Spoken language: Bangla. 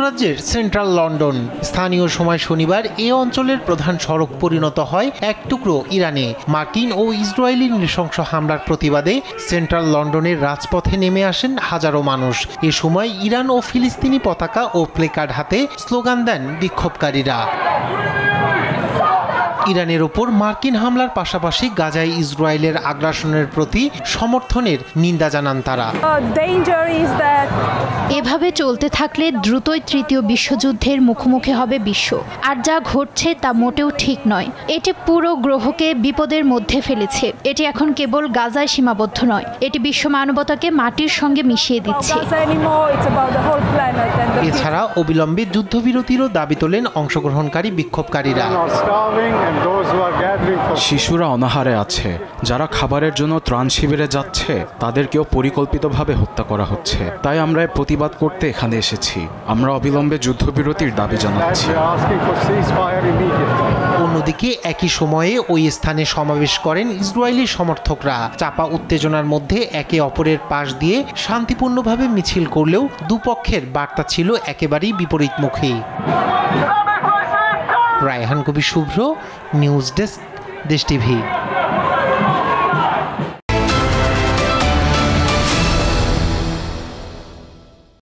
যুক্তরাজ্যের সেন্ট্রাল লন্ডন। স্থানীয় সময় শনিবার এ অঞ্চলের প্রধান সড়ক পরিণত হয় এক টুকরো ইরানে। মার্কিন ও ইসরায়েলি নৃশংস হামলার প্রতিবাদে সেন্ট্রাল লন্ডনের রাজপথে নেমে আসেন হাজারো মানুষ। এ সময় ইরান ও ফিলিস্তিনি পতাকা ও প্লেকার্ড হাতে স্লোগান দেন বিক্ষোভকারীরা। ইরানের ওপর মার্কিন হামলার পাশাপাশি গাজায় ইসরায়েলের আগ্রাসনের প্রতি সমর্থনের নিন্দা জানান তারা। এভাবে চলতে থাকলে দ্রুতই তৃতীয় বিশ্বযুদ্ধের মুখোমুখি হবে বিশ্ব। আর যা ঘটছে তা মোটেও ঠিক নয়। এটি পুরো গ্রহকে বিপদের মধ্যে ফেলেছে। এটি এখন কেবল গাজায় সীমাবদ্ধ নয়, এটি বিশ্ব মানবতাকে মাটির সঙ্গে মিশিয়ে দিচ্ছে। এছাড়া অবিলম্বে যুদ্ধবিরতিরও দাবি তোলেন অংশগ্রহণকারী বিক্ষোভকারীরা। শিশুরা অনাহারে আছে, যারা খাবারের জন্য ত্রাণ শিবিরে যাচ্ছে তাদেরকেও পরিকল্পিতভাবে হত্যা করা হচ্ছে। তাই আমরা প্রতিবাদ করতে এখানে এসেছি। আমরা অবিলম্বে যুদ্ধবিরতির দাবি জানাচ্ছি। অন্যদিকে একই সময়ে ওই স্থানে সমাবেশ করেন ইসরায়েলি সমর্থকরা। চাপা উত্তেজনার মধ্যে একে অপরের পাশ দিয়ে শান্তিপূর্ণভাবে মিছিল করলেও দুপক্ষের বার্তা ছিল একেবারেই বিপরীতমুখী। রায়হান কবির শুভ্র, নিউজ ডেস্ক, দেশ টিভি।